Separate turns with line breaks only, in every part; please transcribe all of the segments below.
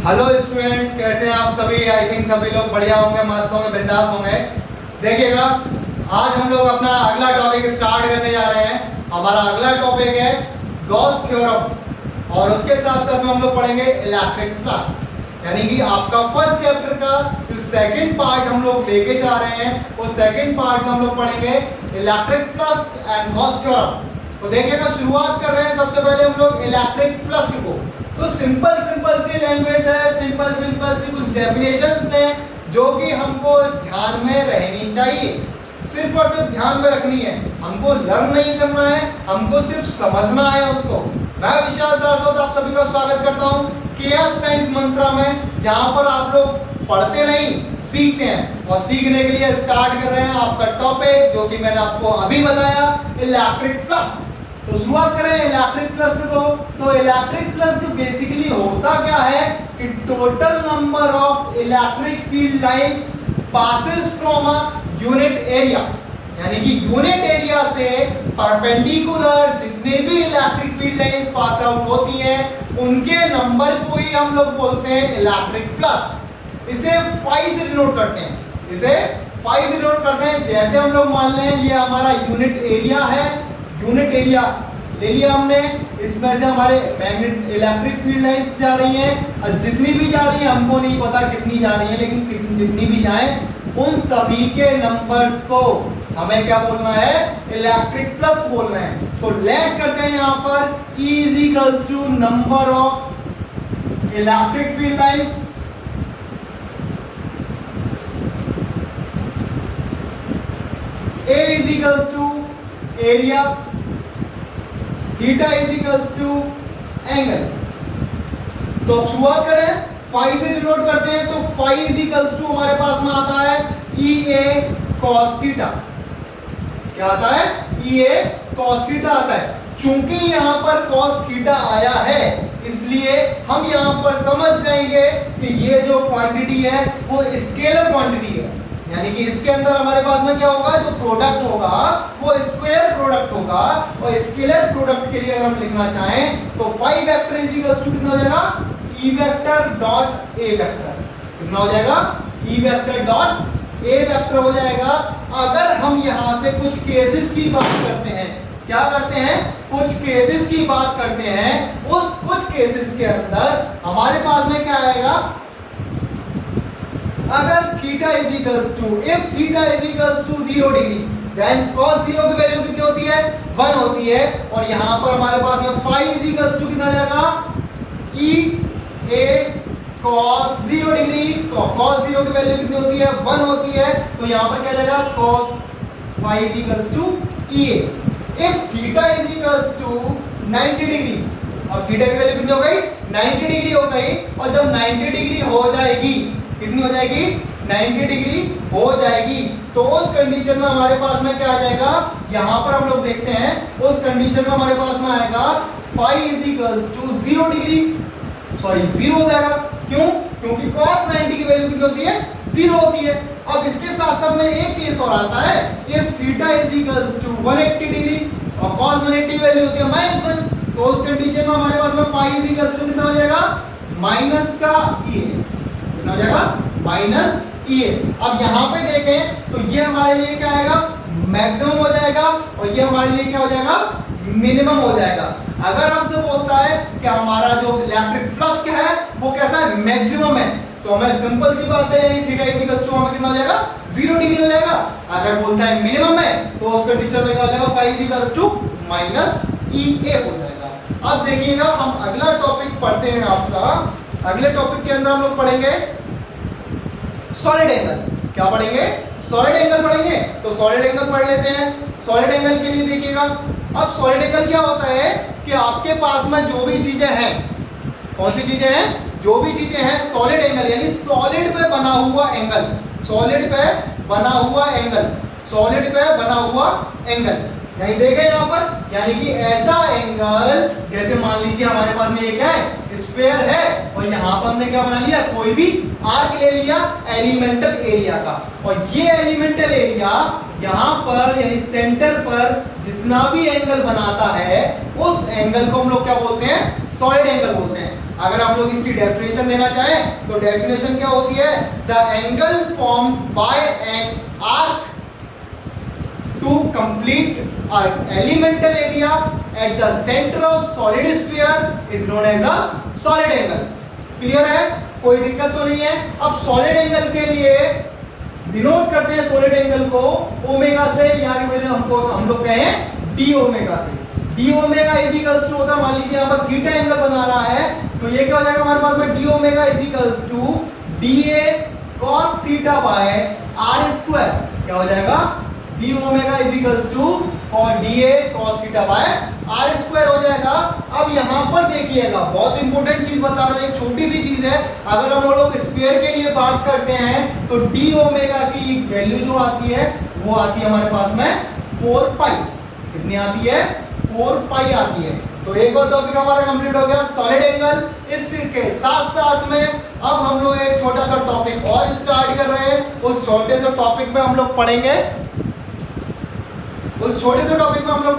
Hello students, कैसे हैं आप सभी। आई थिंक सभी लोग बढ़िया होंगे, मस्त होंगे, बिंदास होंगे। देखिएगा, आज हम लोग अपना अगला टॉपिक स्टार्ट करने जा रहे हैं। हमारा अगला टॉपिक है गॉस थ्योरम और उसके साथ साथ में हम लोग पढ़ेंगे इलेक्ट्रिक फ्लक्स। यानी कि आपका फर्स्ट चैप्टर का जो सेकंड पार्ट हम लोग लेके जा रहे हैं, वो सेकंड पार्ट में हम लोग पढ़ेंगे electric flux and Gauss theorem. तो देखिएगा, शुरुआत कर रहे हैं सबसे पहले हम लोग इलेक्ट्रिक फ्लक्स को। तो सिंपल सी लैंग्वेज है, सिंपल सी कुछ डेफिनेशंस हैं जो कि हमको ध्यान में रहनी चाहिए, सिर्फ और सिर्फ ध्यान में रखनी है। हमको लर्न नहीं करना है, हमको सिर्फ समझना है उसको। मैं विशाल सारस्वत आप सभी का स्वागत करता हूँ केएस साइंस मंत्रा में, जहाँ पर आप लोग पढ़ते नहीं सीखते हैं। और सीखने के लिए स्टार्ट कर रहे हैं आपका टॉपिक जो कि मैंने आपको अभी बताया, इलेक्ट्रिक फ्लक्स। तो शुरुआत करें इलेक्ट्रिक फ्लक्स को। तो इलेक्ट्रिक फ्लक्स बेसिकली होता क्या है कि total number of electric field lines passes from a unit area, यानी कि यूनिट एरिया से परपेंडिकुलर जितने भी electric field lines pass out होती हैं उनके नंबर को ही हम लोग बोलते हैं इलेक्ट्रिक फ्लक्स। इसे फाई से डिनोट करते हैं, इसे फाई से डिनोट करते हैं। जैसे हम लोग मान लें ये हमारा यूनिट एरिया है, यूनिट एरिया ले लिया हमने, इसमें से हमारे मैग्नेट इलेक्ट्रिक फील्ड लाइंस जा रही हैं और जितनी भी जा रही हैं हमको नहीं पता कितनी जा रही हैं, लेकिन जितनी भी जाएं उन सभी के नंबर्स को हमें क्या बोलना है, इलेक्ट्रिक फ्लक्स बोलना है। तो लेट करते हैं यहाँ पर E is equals to number of electric field lines A is equals to area, theta is equals to angle. तो शुरुआत करें फाई से डिनोट करते हैं। तो फाई इज इक्वल्स टू हमारे पास में आता है EA cos थीटा। क्या आता है? EA cos थीटा आता है। चूंकि यहाँ पर cos थीटा आया है इसलिए हम यहाँ पर समझ जाएंगे कि ये जो क्वांटिटी है वो स्केलर क्वांटिटी है, यानी कि इसके अंदर हमारे पास में क्या होगा, जो प्रोडक्ट होगा वो स्क्वायर प्रोडक्ट होगा। और स्केलर प्रोडक्ट के लिए अगर हम लिखना चाहें तो phi vector is equals to कितना हो जाएगा, E vector dot A vector. कितना हो जाएगा, E vector dot A vector हो जाएगा। अगर हम यहाँ से कुछ केसेस की बात करते हैं, क्या करते हैं, कुछ केसेस की बात करते हैं, उस कुछ केसेस के अंदर हमारे पास में क्या आएगा, अगर theta is equals to, if theta is equals to 0 degree, then cos 0 की वैल्यू कितनी होती है, 1 होती है। और यहाँ पर हमारे पास में फाई इज इक्वल्स टू कितना आ जाएगा, E A cos 0 degree, cos 0 की वैल्यू कितनी होती है, 1 होती है। तो यहाँ पर क्या जाएगा, cos phi is equals to EA। If theta is equals to 90 degree, अब थीटा की वैल्यू कितनी हो गई, 90 डिग्री हो गई। और जब 90 डिग्री हो जाएगी, कितनी हो जाएगी, 90 डिग्री हो जाएगी, तो उस कंडीशन में हमारे पास में क्या आ जाएगा, यहां पर हम लोग देखते हैं उस कंडीशन में हमारे पास में आएगा फाई इज इक्वल्स टू 0 डिग्री, सॉरी 0 हो जाएगा। क्यों? क्योंकि cos 90 की वैल्यू कितनी होती है, 0 होती है। अब इसके साथ साथ में एक केस और आता है, if theta is equals to 180 degree और cos 180 की वैल्यू होती है -1, तो उस कंडीशन में हमारे पास में फाई इज इक्वल्स टू कितना हो जाएगा, माइनस का EA, कितना हो जाएगा, माइनस EA। अब यहाँ पे देखें तो ये हमारे लिए क्या आएगा, मैक्सिमम हो जाएगा और ये हमारे लिए क्या हो जाएगा, मिनिमम हो जाएगा। अगर हमसे बोलता है कि हमारा जो इलेक्ट्रिक फ्लक्स है वो कैसा है, मैक्सिमम है, तो हमें सिंपल सी बात है थीटा इज इक्वल्स टू हमें कितना हो जाएगा, 0 डिग्री हो जाएगा। अगर बोलता है मिनिमम है तो उस कंडीशन में क्या हो जाएगा, phi is equals to minus EA हो जाएगा। अब देखिएगा, हम अगला टॉपिक पढ़ते हैं। आपका अगले टॉपिक के अंदर हम लोग पढ़ेंगे सॉलिड एंगल। क्या पढ़ेंगे, सॉलिड एंगल पढ़ेंगे। तो सॉलिड एंगल पढ़ लेते हैं। सॉलिड एंगल के लिए देखिएगा, अब सॉलिड एंगल क्या होता है कि आपके पास में जो भी चीजें हैं, कौन सी चीजें हैं, जो भी चीजें हैं सॉलिड एंगल, यानी सॉलिड पे बना हुआ एंगल, सॉलिड पे बना हुआ एंगल, सॉलिड पे बना हुआ एंगल, नहीं देखे यहाँ पर, यानी कि ऐसा एंगल, जैसे मान लीजिए हमारे पास में एक है स्फीयर है और यहाँ पर हमने क्या बना लिया, कोई भी आर्क ले लिया एलिमेंटल एरिया का, और ये एलिमेंटल एरिया यहाँ पर यानी सेंटर पर जितना भी एंगल बनाता है उस एंगल को हम लोग क्या बोलते हैं, सॉलिड एंगल बोलते हैं। अगर आप लोग इसकी डेफिनेशन देना चाहें तो डेफिनेशन क्या होती है, the angle form by an arc to complete elemental area at the centre of solid sphere is known as a solid angle. Clear है, कोई दिक्कत तो नहीं है। अब सॉलिड एंगल के लिए डिनोट करते हैं सॉलिड एंगल को ओमेगा से, या हम लोग कहें डी ओमेगा से। D omega is equals to होता है, मान लीजिए यहाँ पर थीटा एंगल बना रहा है तो ये क्या हो जाएगा हमारे पास में, D omega is equals to D A cos theta by R square. क्या हो जाएगा, D omega is equals to और D A cos theta by R square हो जाएगा। अब यहाँ पर देखिएगा, बहुत इंपॉर्टेंट चीज बता रहा हूँ, एक छोटी सी चीज है। अगर हम लोग स्फीयर के लिए बात करते हैं तो डी ओमेगा की वैल्यू जो आती है वो आती है हमारे पास में 4 पाई। कितनी आती है, 4 पाई आती है। तो एक और टॉपिक हमारा कंप्लीट हो गया सॉलिड एंगल। इसके साथ साथ में अब हम लोग एक छोटा सा टॉपिक और स्टार्ट कर रहे हैं। उस छोटे से टॉपिक में हम लोग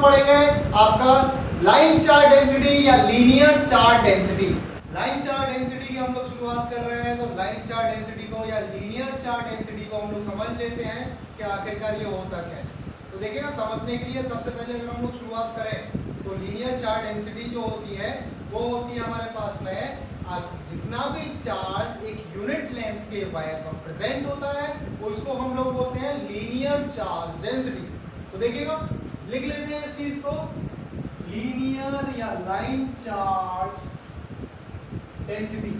पढ़ेंगे आपका लाइन चार्ज डेंसिटी या linear charge density. Line charge density की हम लोग शुरुआत कर रहे हैं, तो लाइन चार्ज डेंसिटी को या लीनियर चार्ज डेंसिटी को हम लोग समझ लेते हैं कि आखिरकार ये होता क्या है। तो देखिएगा, समझने के लिए सबसे पहले अगर हम लोग शुरुआत करें तो लीनियर चार्ज डेंसिटी जो होती है वो होती है हमारे पास में जितना भी चार्ज एक यूनिट लेंथ के वायर पर प्रेजेंट होता है उसको हम लोग बोलते हैं लीनियर चार्ज डेंसिटी। तो देखिएगा, लिख लेते हैं इस चीज को, लीनियर या लाइन चार्ज डेंसिटी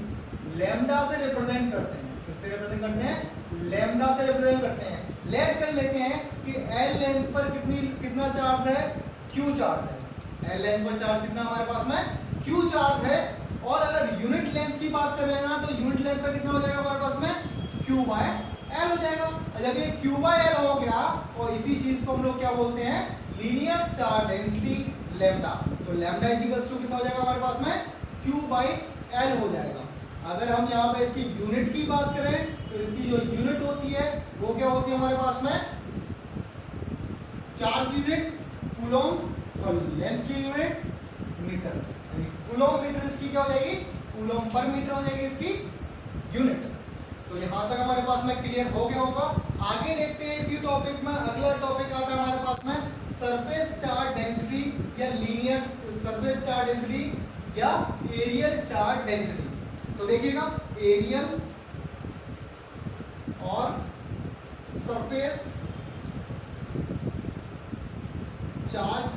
लैम्डा से रिप्रेजेंट करते हैं। किससे रिप्रेजेंट करते हैं, लैम्डा से रिप्रेजेंट करते हैं। लेट कर लेते हैं कि एल लेंथ पर कितना चार्ज है, क्यू चार्ज है। एल लेंथ पर चार्ज कितना हमारे पास में, क्यू चार्ज है। और अगर यूनिट लेंथ की बात कर रहे हैं ना तो यूनिट लेंथ पर कितना हो जाएगा हमारे पास में, क्यू बाय एल हो जाएगा। जब ये क्यू बाय एल हो गया और इसी चीज को हम लोग क्या बोलते हैं, लीनियर चार्ज डेंसिटी लैम्डा। तो लैम्डा इज इक्वल्स टू कितना हो जाएगा हमारे पास में, क्यू बाय एल हो जाएगा। अगर हम यहाँ पे इसकी यूनिट की बात करें तो इसकी जो यूनिट होती है वो क्या होती है हमारे पास में, चार्ज यूनिट कूलम और लेंथ की यूनिट मीटर। कूलम मीटर इसकी क्या हो जाएगी, कूलम पर मीटर हो जाएगी इसकी यूनिट। तो यहाँ तक हमारे पास में क्लियर हो गया होगा। आगे देखते हैं इसी टॉपिक में, अगला टॉपिक आता है हमारे पास में सरफेस चार्ज डेंसिटी या लीनियर सरफेस चार्ज डेंसिटी या एरियल चार्ज डेंसिटी। तो देखिएगा, एरियल और सरफेस चार्ज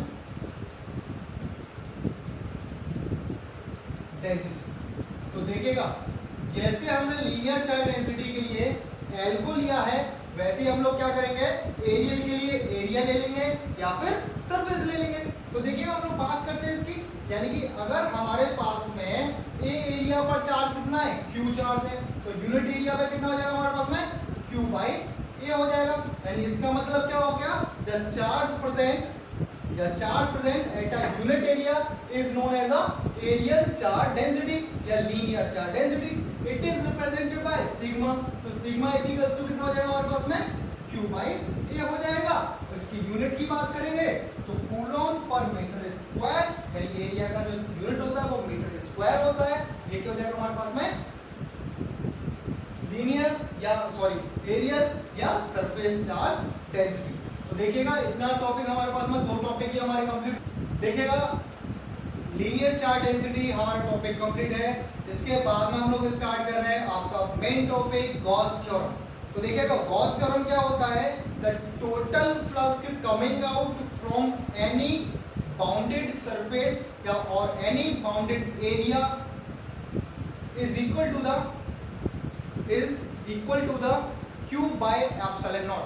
डेंसिटी। तो देखिएगा, जैसे हमने लीनियर चार्ज डेंसिटी के लिए एल को लिया है वैसे हम लोग क्या करेंगे, एरियल के लिए एरिया ले लेंगे या फिर सरफेस ले लेंगे। तो देखिएगा, हम लोग बात करते हैं इसकी, यानी कि अगर हमारे पास में ए एरिया पर चार्ज कितना है, क्यू चार्ज है, तो यूनिट एरिया पे कितना हो जाएगा हमारे पास में, क्यू बाई ए हो जाएगा। यानी इसका मतलब क्या हो गया, the charge present at a unit area is known as a areal charge density या linear charge density. It is represented by sigma. तो सिग्मा इज इक्वल्स टू कितना हो जाएगा हमारे पास में, क्यू बाई ए हो जाएगा। इसकी यूनिट की बात करेंगे तो कूलम पर मीटर स्क्वायर, यानी एरिया का जो यूनिट होता है वो मीटर स्क्वायर होता है। ये क्या हो जाएगा हमारे पास में, लीनियर या एरियल या सरफेस चार्ज डेंसिटी। तो देखिएगा, इतना टॉपिक हमारे पास में, 2 टॉपिक ही हमारे कंप्लीट। देखिएगा, लीनियर चार्ज डेंसिटी हमारा टॉपिक कंप्लीट है। इसके बाद में हम लोग स्टार्ट कर रहे हैं आपका मेन टॉपिक गॉस थ्योरम। तो देखिएगा, गॉस थ्योरम क्या होता है, the total flux coming out from any bounded surface या और any bounded area is equal to the Q by epsilon naught.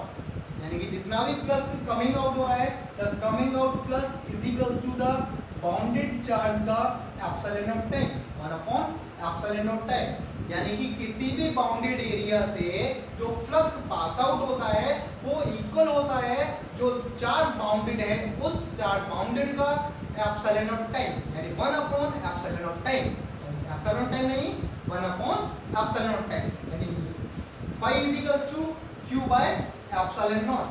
यानी कि जितना भी फ्लक्स कमिंग आउट हो रहा है, the coming out flux is equal to the bounded charge का epsilon naught time 1/, epsilon naught time. यानी कि किसी भी बाउंडेड एरिया से जो फ्लक्स पास आउट होता है वो इक्वल होता है जो चार्ज बाउंडेड है उस चार्ज बाउंडेड का एप्सिलॉन नॉट टाइम, यानी 1/, epsilon naught time. Epsilon naught time नहीं, 1/, एप्सिलॉन नॉट टाइम, यानी phi is equals to q by epsilon naught.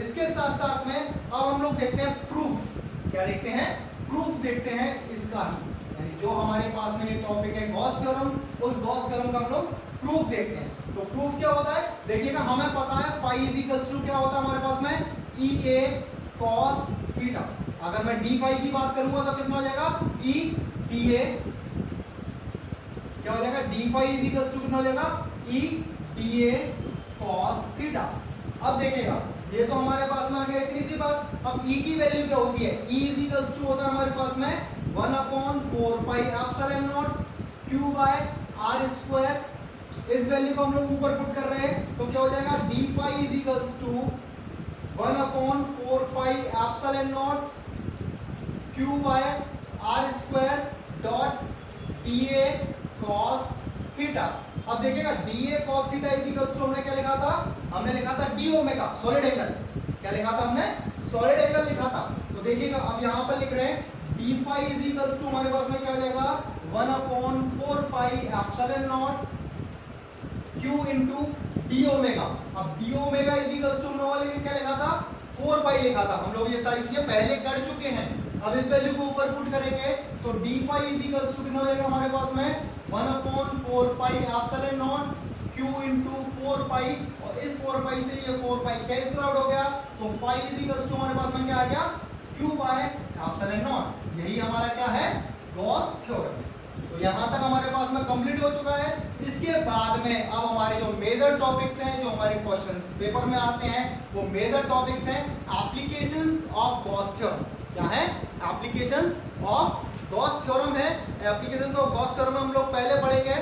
इसके साथ साथ में अब हम लोग देखते हैं प्रूफ। क्या देखते हैं, प्रूफ देखते हैं इसका ही, यानी जो हमारे पास में ये टॉपिक है गॉस थ्योरम, उस गॉस थ्योरम का हम लोग प्रूफ देखते हैं। तो प्रूफ क्या होता है देखिएगा, हमें पता है फाई इज इक्वल्स टू क्या होता है हमारे पास में ई ए कॉस थीटा। अगर मैं डी फाई की बात करूंगा तो कितना हो जाएगा ई डी ए, क्या हो जाएगा D phi is equals to कितना हो जाएगा E D A cos theta. अब देखिएगा ये तो हमारे पास में आ गया इतनी सी बात। अब e की वैल्यू क्या होती है, e इज इक्वल्स टू होता है हमारे पास में 1/4 pi epsilon naught q by r square. इस वैल्यू को हम लोग ऊपर पुट कर रहे हैं तो क्या हो जाएगा d phi is equals to 1/4 pi epsilon naught q by r square dot dA cos theta. अब देखिएगा dA cos theta is equals to हमने क्या लिखा था, हमने लिखा था d ओमेगा सॉलिड एंगल। क्या लिखा था हमने, सॉलिड एंगल लिखा था। तो देखिएगा अब यहां पर लिख रहे हैं d phi is equals to हमारे पास में क्या हो जाएगा 1/4 pi epsilon naught q into d omega. अब d omega is equals to हमने वाले क्या लिखा था 4 पाई लिखा था। हम लोग ये सारी चीजें पहले कर चुके हैं। अब इस वैल्यू को ऊपर पुट करेंगे तो d phi is equals to कितना हो जाएगा हमारे पास में 1/4 pi epsilon naught q into 4 pi, और इस 4 पाई से ये 4 पाई कैंसिल आउट हो गया तो फाई इज इक्वल्स टू हमारे पास में क्या आ गया q बाय एप्सिलॉन नॉट। यही हमारा क्या है गॉस थ्योरम। तो यहां तक हमारे पास में कंप्लीट हो चुका है। इसके बाद में अब हमारे जो मेजर टॉपिक्स हैं जो हमारे क्वेश्चन पेपर में आते हैं वो मेजर टॉपिक्स हैं एप्लीकेशंस ऑफ गॉस थ्योरम। क्या है एप्लीकेशंस ऑफ गॉस थ्योरम है। एप्लीकेशंस ऑफ गॉस थ्योरम हम लोग पहले पढ़ेंगे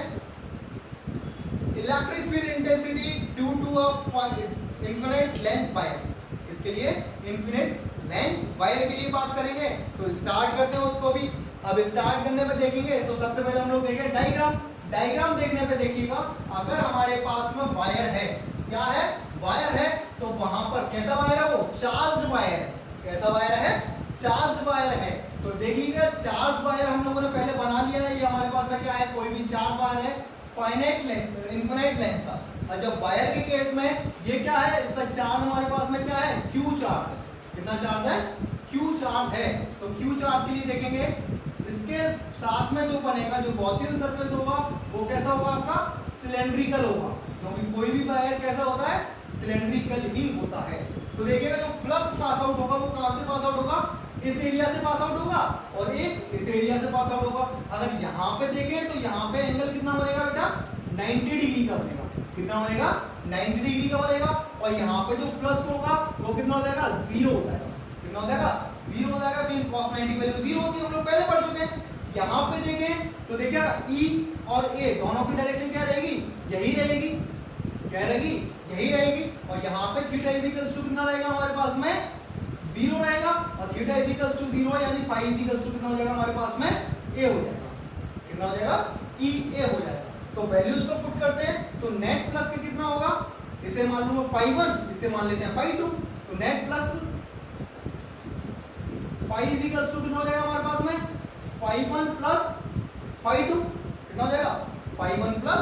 electric field intensity due to a infinite length wire. इसके लिए इनफिनिट लेंथ वायर के लिए बात करेंगे। तो स्टार्ट करते हैं उसको भी। अब स्टार्ट करने पे देखेंगे तो सबसे पहले हम लोग देखें डायग्राम। डायग्राम देखने पे देखिएगा अगर हमारे पास में वायर है, क्या है वायर है, तो वहां पर कैसा वायर है वो चार्ज्ड वायर है। कैसा वायर है चार्ज्ड वायर है। तो देखिएगा चार्ज वायर हम लोगों ने पहले बना लिया है। ये हमारे पास में क्या है कोई भी चार्ज वायर है फाइनाइट लेंथ इनफिनिट लेंथ का। और जब वायर के केस में ये क्या है इसका चार्ज हमारे पास में क्या है q चार्ज है। कितना चार्ज है q चार्ज है। तो q चार्ज के लिए देखेंगे इसके साथ में जो बनेगा जो गॉसियन सरफेस होगा वो कैसा होगा आपका सिलेंड्रिकल होगा, क्योंकि कोई भी वायर कैसा होता है सिलेंड्रिकल ही होता है। तो देखिएगा जो फ्लक्स पास आउट होगा वो कहां से पास आउट होगा, इस एरिया से पास आउट होगा और एक इस एरिया से पास आउट होगा। अगर यहाँ पे देखें तो यहाँ पे एंगल कितना बनेगा बेटा 90 डिग्री का बनेगा। कितना बनेगा 90 डिग्री का बनेगा। और यहाँ पे जो फ्लक्स होगा वो कितना हो जाएगा 0 हो जाएगा। कितना हो जाएगा 0 हो जाएगा, क्योंकि cos 90 वैल्यू 0 होती है, हम लोग पहले पढ़ चुके हैं। यहाँ पे देखें तो देखिएगा E और A दोनों की डायरेक्शन क्या रहेगी, यही रहेगी। क्या रहेगी, यही रहेगी। और यहाँ पे थीटा इज इक्वल्स टू कितना रहेगा हमारे पास में 0 रहेगा, और थीटा इज इक्वल्स टू 0 यानी फाई इज इक्वल्स टू कितना हो जाएगा हमारे पास में A हो जाएगा। कितना हो जाएगा EA हो जाएगा। तो वैल्यूज को पुट करते हैं तो नेट प्लस के कितना होगा, इसे मान लो फाई 1, इसे मान लेते हैं फाई 2। तो net plus phi is equals to कितना हो जाएगा हमारे पास में फाई 1 प्लस फाई 2। कितना हो जाएगा फाई 1 प्लस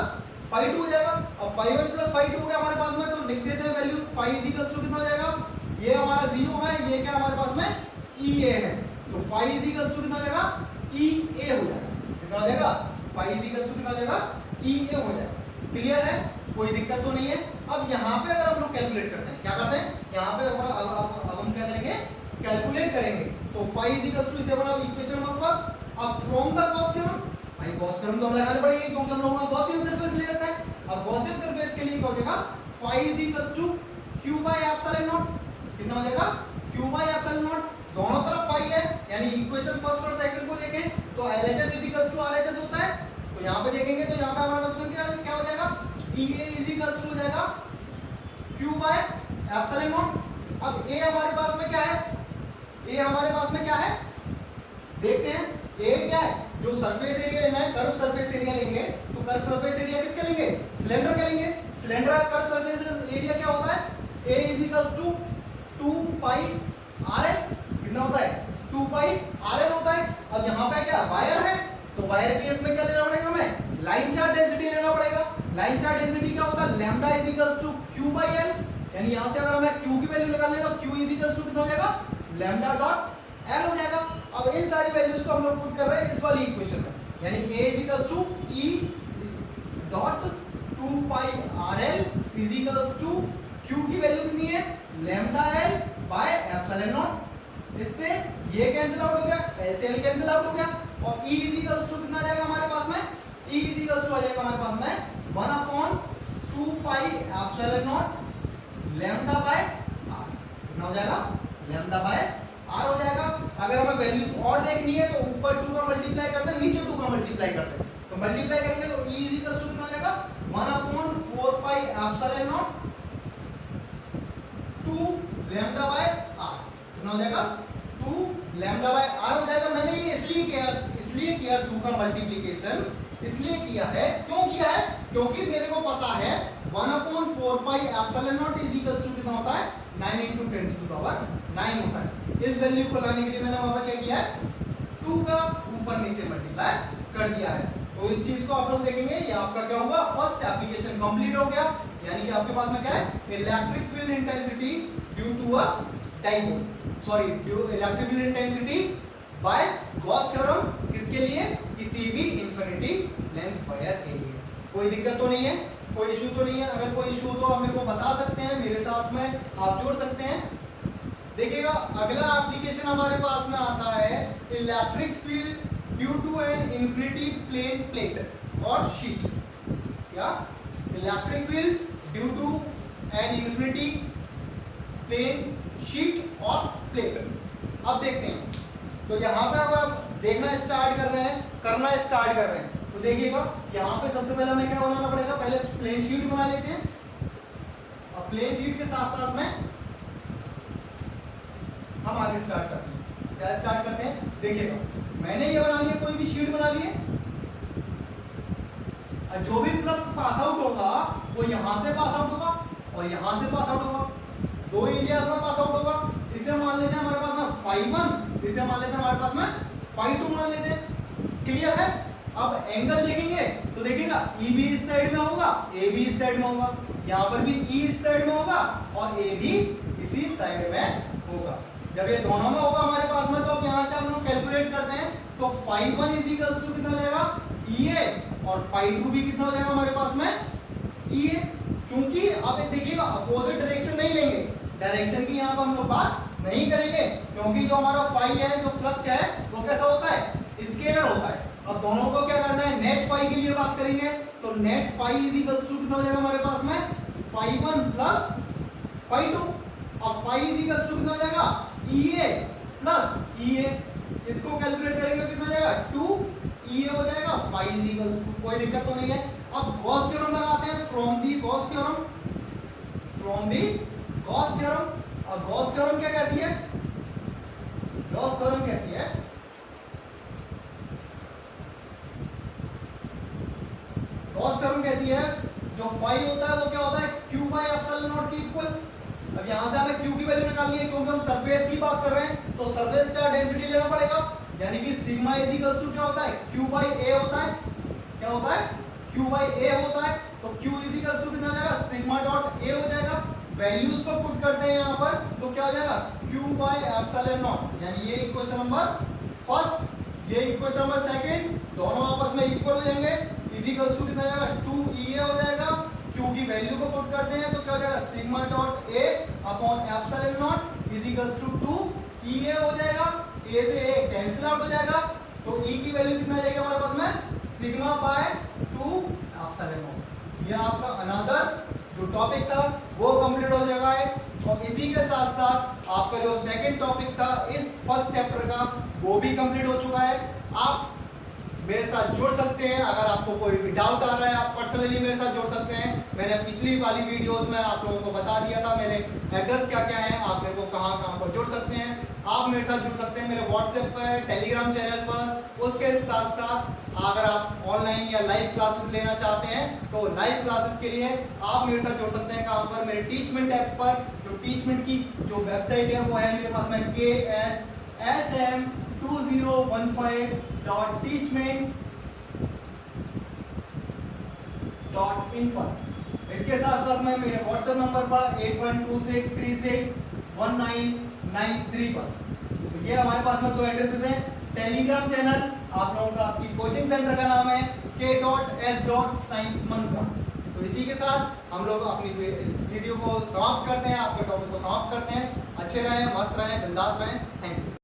फाई 2 हो जाएगा। और फाई 1 प्लस फाई 2 हो गया हमारे पास में, तो लिख देते हैं value phi is equals to कितना हो जाएगा, ये हमारा 0 है, ये क्या हमारे पास में EA है। तो फाई इज इक्वल्स टू कितना हो जाएगा EA हो जाएगा। कितना हो जाएगा फाई इज इक्वल्स टू कितना हो जाएगा EA हो जाएगा। क्लियर है, कोई दिक्कत तो नहीं है। अब यहाँ पे अगर हम लोग कैलकुलेट करते हैं, क्या करते हैं यहाँ पे अब हम क्या करेंगे कैलकुलेट करेंगे। तो फाई इज इक्वल्स टू इसे बनाओ इक्वेशन नंबर फर्स्ट। अब फ्रॉम द गॉस थ्योरम, भाई गॉस थ्योरम तो हम लगाने पड़ेगी क्योंकि हम लोगों ने गॉसियन सरफेस ले रखा है। अब गॉसियन सरफेस के लिए क्या हो जाएगा phi is equals to q by epsilon naught. कितना हो जाएगा q बाय एप्सिलॉन नॉट। दोनों तरफ फाई है यानी इक्वेशन फर्स्ट और सेकंड को देखें तो LHS is equals to RHS होता है। तो यहाँ पे देखेंगे तो यहाँ पे हमारे पास में क्या हो जाएगा EA इज इक्वल्स टू हो जाएगा q बाय एप्सिलॉन नॉट। अब A हमारे पास में क्या है, A हमारे पास में क्या है देखते हैं। A क्या है, जो सरफेस एरिया लेना है कर्व सरफेस एरिया लेंगे तो कर्व सरफेस एरिया किसके लेंगे सिलेंडर के लेंगे। सिलेंडर का कर्व सरफेस एरिया क्या होता है A is equals to 2 pi RL। कितना होता है 2 पाई RL होता है। अब यहाँ पे क्या वायर है तो वायर केस में क्या लेना पड़ेगा हमें लाइन चार्ज डेंसिटी लेना पड़ेगा। लाइन चार्ज डेंसिटी क्या होगा lambda is equals to q by l। यानी यहाँ से अगर हमें q की वैल्यू निकालनी है तो q इज इक्वल्स टू कितना हो जाएगा लैम्डा डॉट l हो जाएगा। अब इन सारी वैल्यूज को हम लोग पुट कर रहे हैं इस वाली इक्वेशन में। यानी a is equals to e dot 2 pi RL is equals to q की वैल्यू कितनी है lambda l by epsilon naught. इससे ये कैंसिल आउट हो गया, L से L कैंसिल आउट हो गया और e इज इक्वल्स टू कितना आ जाएगा हमारे पास में, e इज इक्वल्स टू आ जाएगा हमारे पास में 1 upon 2 pi epsilon not lambda by r। कितना हो जाएगा लैम्डा बाय r हो जाएगा। अगर हमें वैल्यूज और देखनी है तो ऊपर 2 का मल्टीप्लाई करते हैं, नीचे 2 का मल्टीप्लाई करते हैं। तो मल्टीप्लाई करेंगे तो e इज इक्वल्स टू कितना हो जाएगा 1 upon 4 pi epsilon not 2 lambda by r। कितना हो जाएगा 2 लैम्डा बाय r हो जाएगा। मैंने ये इसलिए किया 2 का मल्टीप्लिकेशन इसलिए किया है, क्यों किया है, क्योंकि मेरे को पता है 1 upon 4 pi epsilon naught is equals to कितना होता है 9 into 10 to the power 9 होता है। इस वैल्यू को लाने के लिए मैंने वहां पर क्या किया है 2 का ऊपर नीचे मल्टीप्लाई कर दिया है। तो इस चीज को आप लोग देखेंगे, ये आपका क्या होगा फर्स्ट एप्लीकेशन कंप्लीट हो गया। यानी कि आपके पास में क्या है electric field intensity due to a dipole, sorry electric field intensity by Gauss theorem, किसके लिए किसी भी इंफिनिटी लेंथ वायर के लिए। कोई दिक्कत तो नहीं है, कोई इशू तो नहीं है। अगर कोई इशू हो तो आप मेरे को बता सकते हैं, मेरे साथ में आप जोड़ सकते हैं। देखिएगा अगला एप्लीकेशन हमारे पास में आता है electric field due to an infinity plane plate और शीट। क्या electric field due to an infinity plane sheet और प्लेट। अब देखते हैं, तो यहाँ पे अब आप देखना स्टार्ट कर रहे हैं, करना स्टार्ट कर रहे हैं। तो देखिएगा यहाँ पे सबसे पहले हमें क्या बनाना पड़ेगा, पहले प्लेन शीट बना लेते हैं। और प्लेन शीट के साथ साथ में हम आगे स्टार्ट करते हैं। क्या स्टार्ट करते हैं, देखिएगा मैंने ये बना लिया, कोई भी शीट बना लिए। जो भी प्लस पास आउट होगा वो यहां से पास आउट होगा और यहां से पास आउट होगा, दो एरियाज में पास आउट होगा। इसे मान लेते हैं हमारे पास में φ1, इसे मान लेते हैं हमारे पास में φ2 मान लेते हैं। क्लियर है। अब एंगल देखेंगे तो देखिएगा ई भी इस साइड में होगा, ए भी इस साइड में होगा, यहाँ पर भी ई इस साइड में होगा और ए भी इसी साइड में होगा। जब ये दोनों में होगा हमारे पास में, तो अब यहाँ से हम लोग कैलकुलेट करते हैं। तो φ1 इज इक्वल्स टू कितना हो जाएगा EA और φ2 भी कितना हो जाएगा हमारे पास में EA। क्योंकि अब देखिएगा अपोजिट डायरेक्शन नहीं लेंगे, डायरेक्शन की यहाँ पर हम लोग बात नहीं करेंगे, क्योंकि जो हमारा फाई है, जो फ्लक्स है, वो कैसा होता है स्केलर होता है। अब दोनों को क्या करना है, नेट फाई के लिए बात करेंगे। तो net phi is equals to कितना हो जाएगा हमारे पास में φ1 प्लस φ2। अब फाई इज इक्वल्स टू कितना हो जाएगा EA प्लस EA। इसको कैलकुलेट करेंगे कितना हो जाएगा 2EA हो जाएगा। फाई इज इक्वल्स टू, कोई दिक्कत तो नहीं है। अब गॉस थ्योरम लगाते हैं, from the Gauss theorem, from the Gauss theorem. और गॉस थ्योरम क्या कहती है, गॉस थ्योरम कहती है गॉस थ्योरम कहती है जो फाई होता है वो क्या होता है Q बाय एप्सिलॉन नॉट के इक्वल। अब यहां से हमें Q की वैल्यू निकालनी है, क्योंकि हम सरफेस की बात कर रहे हैं, तो सरफेस चार्ज डेंसिटी लेना पड़ेगा। यानी कि सिग्मा इज इक्वल्स टू क्या होता है Q बाय A होता है। क्या होता है Q बाय A होता है। तो Q इज इक्वल्स टू कितना हो जाएगा सिग्मा डॉट A हो जाएगा। वैल्यूज को पुट करते हैं यहाँ पर, तो क्या हो जाएगा Q बाय एप्सिलॉन नॉट। यानी ये इक्वेशन नंबर फर्स्ट, ये इक्वेशन नंबर सेकंड, दोनों आपस में इक्वल हो जाएंगे। इज इक्वल्स टू कितना जाएगा 2EA हो जाएगा। Q की वैल्यू को पुट करते हैं तो क्या हो जाएगा sigma dot A upon epsilon naught is equals to 2EA हो जाएगा। A से A कैंसिल आउट हो जाएगा, तो E की वैल्यू कितना आ जाएगा हमारे पास में सिग्मा बाय 2 एप्सिलॉन नॉट। ये आपका अनदर जो टॉपिक था वो कंप्लीट हो जाएगा है। और इसी के साथ साथ आपका जो सेकंड टॉपिक था इस फर्स्ट चैप्टर का, वो भी कंप्लीट हो चुका है। आप मेरे साथ जुड़ सकते हैं, अगर आपको कोई भी डाउट आ रहा है आप पर्सनली मेरे साथ जुड़ सकते हैं। मैंने पिछली वाली वीडियोस में आप लोगों को बता दिया था मेरे एड्रेस क्या क्या है, आप मेरे को कहाँ कहाँ पर जुड़ सकते हैं। आप मेरे साथ जुड़ सकते हैं मेरे व्हाट्सएप पर, टेलीग्राम चैनल पर। उसके साथ साथ अगर आप ऑनलाइन या लाइव क्लासेस लेना चाहते हैं तो लाइव क्लासेस के लिए आप मेरे साथ जुड़ सकते हैं कहाँ पर, मेरे टीचमेंट ऐप पर। जो टीचमेंट की जो वेबसाइट है वो है मेरे पास में ksm2015.teachment.in पर। इसके साथ साथ मैं मेरे व्हाट्सएप नंबर पर 8126361993 पर। तो ये हमारे पास में दो एड्रेसेस हैं, टेलीग्राम चैनल आप लोगों का आपकी कोचिंग सेंटर का नाम है K.S.Science मंत्रा। तो इसी के साथ हम लोग अपनी इस वीडियो को समाप्त करते हैं, आपके टॉपिक को समाप्त करते हैं। अच्छे रहें, मस्त रहें, बिंदास रहें। Thank you.